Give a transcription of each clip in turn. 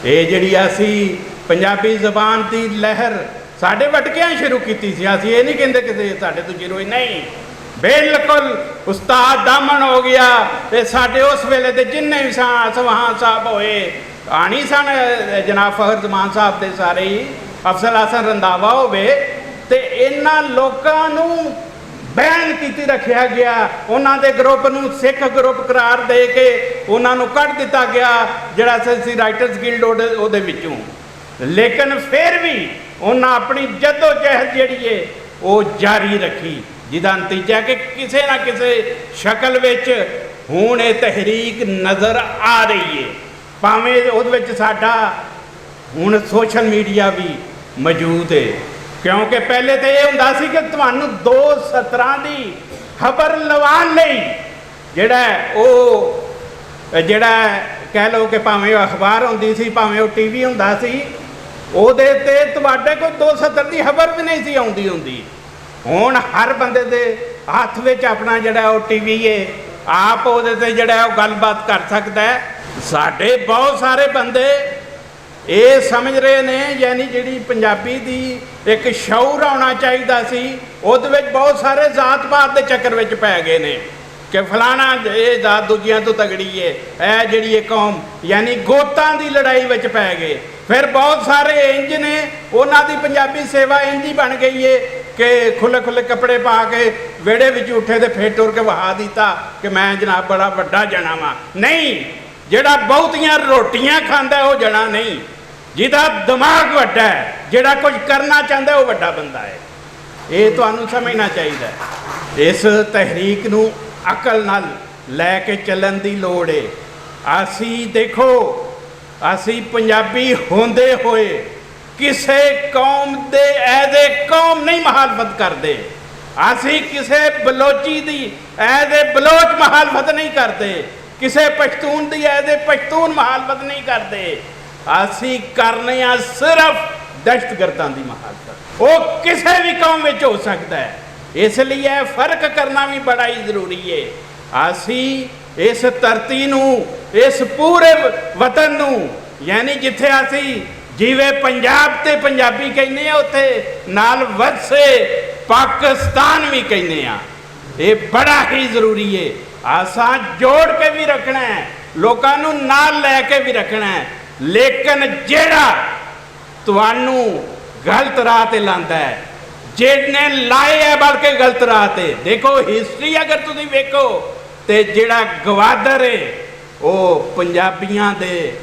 ये जिहड़ी असी पंजाबी ज़बान की लहर साढ़े वटकियां शुरू की सी, असी ये नहीं कहते कि साढ़े तो शुरू ही नहीं, बिल्कुल उस्ताद दामन हो गया। ते साढ़े उस वेले दे जिन्ने भी सवाहान साहब होए आनी सन, जनाब फखर जमान साहब के सारे ही, अफजल हसन रंधावा होवे, ते इन्हां लोकां नूं बैन की रखा गया। उन्होंने ग्रुप नूं सिख ग्रुप करार दे के उन्होंने कढ़ दिता गया जिहड़ा सी राइटर्स गिल्ड उहदे विचों। लेकिन फिर भी उन्हें अपनी जदोजहद जिहड़ी है वो जारी रखी, जिहदा नतीजा कि किसी ना किसी शक्ल विच हुण ये तहरीक नज़र आ रही है। भावें उहदे विच साडा हुण सोशल मीडिया भी मौजूद है, क्योंकि पहले तो यह होंदा सी कि तुहानूं दो सत्तरां दी खबर लवान लई जिहड़ा कह लो कि भावें अखबार होंदी सी, भावें वो टीवी होंदा सी, उहदे ते तुहाडे कोल 270 की खबर भी नहीं सी आउंदी हुंदी। हुण हर बंदे दे हत्थ विच अपना जिहड़ा वो टीवी है, आप उहदे ते जिहड़ा वो गलबात कर सकदा है। साडे बहुत सारे बंदे ये समझ रहे ने, यानी जिहड़ी पंजाबी दी एक शौर आना चाहिए सी, उहदे विच बहुत सारे जात पात के चक्कर विच पै गए ने कि फलाना ये जात दूजियां तो तगड़ी है, यह जिहड़ी कौम यानी गोतां दी लड़ाई विच पै गए। फिर बहुत सारे इंज ने, उन्हां दी पंजाबी सेवा इंज ही बन गई है कि खुले खुले कपड़े पा के विहड़े विच उठे तो फिर टुर के वहा दिता कि मैं जनाब बड़ा वड्डा जना वा। नहीं, जिहड़ा बहुतियां रोटियां खांदा वो जना नहीं, जिहदा दिमाग वड्डा है, जिहड़ा कुछ करना चाहता है वो वड्डा बंदा है। ये तुहानूं समझना चाहिए। इस तहरीक नूं अकल नाल लैके चलन की लोड़ है। असी देखो, असी पंजाबी होंदे होए किसे कौम दे एज ए कौम नहीं मुखालफत करते, असी किसे बलोची दी एज ए बलोच मुखालफत नहीं करते, किसे पश्तून दी एज ए पश्तून मुखालफत नहीं करते। असी करने सिर्फ दहशतगर्दां दी मुखालफत। वो किसी भी कौम में हो सकता है, इसलिए फर्क करना भी बड़ा ही जरूरी है। असी इस धरती नूं, इस पूरे वतन नूं, यानी जिथे असी जिवे पंजाब ते पंजाबी कहने उत्थे नाल वसे पाकिस्तान भी कहने, ये बड़ा ही जरूरी है। असां जोड़ के भी रखना है, लोकां नूं नाल लैके भी रखना है। लेकिन जेड़ा तुहानू गलत राह ते लांदा है, जिहने लाए है बल्कि गलत राह ते, देखो हिस्टरी अगर तुसीं वेखो ते जेड़ा गवादर है वो पंजाबियां दे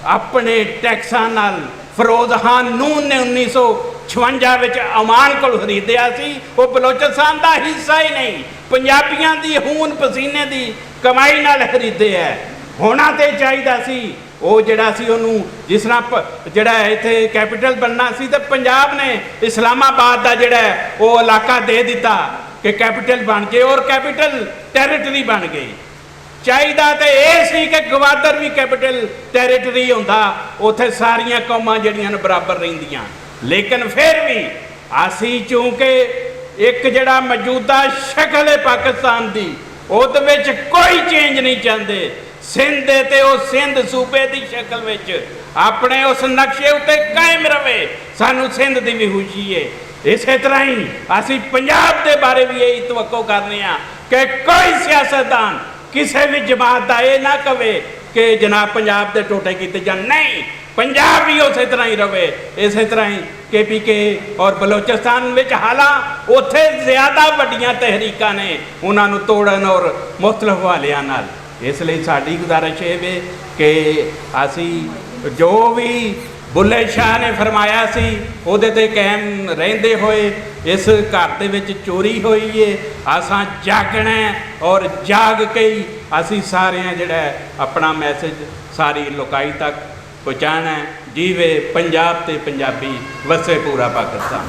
अपने टैक्सां नाल फिरोज खान नून ने 1956 विच अमान को खरीदिया सी। वो बलोचिस्तान का हिस्सा ही नहीं, पंजाबियां दी खून पसीने की कमाई नाल खरीदे है। होना तो चाहिए सी वो जिहड़ा सी उहनूं, जिस तरह जिहड़ा इत्थे कैपिटल बनना सी ते पंजाब ने इस्लामाबाद का जिहड़ा वो इलाका दे दिता कि कैपिटल बन जाए, और कैपिटल टैरेटरी बन गई। चाहिए तो यह सी कि गवादर भी कैपिटल टैरेटरी होंदा, उत्थे सारियां कौमां जिहड़ियां बराबर रहिंदियां। लेकिन फिर भी असी चूंकि एक जिहड़ा मौजूदा शक्ल है पाकिस्तान की, उहदे विच कोई चेंज नहीं चाहते। सिंध ते वो सिंध सूबे की शक्ल विच अपने उस नक्शे उत्ते कायम रहे, सानू सिंध की भी खुशी है। इस तरह ही असी पंजाब के बारे भी यही तवक्को करने कि कोई सियासतदान किसी भी जमात का यह ना कहे कि जनाब पंजाब के टोटे किए जान, नहीं, पंजाब भी उस तरह ही रहे। इस तरह ही KPK और बलोचिस्तान में हालांकि उत्थे ज़्यादा वड्डियां तहरीकां ने उन्होंने तोड़न और मुख्तलिफ हवालियां नाल। इसलिए साड़ी गुजारिश है कि असी जो भी बुल्ले शाह ने फरमाया सी उहदे ते कायम रहिंदे होए, इस घर दे विच चोरी हुई है, असां जागना और जाग के ही असी सारे जिहड़ा अपना मैसेज सारी लोकाई तक पहुँचाना। जीवे पंजाब ते पंजाबी, वसे पूरा पाकिस्तान।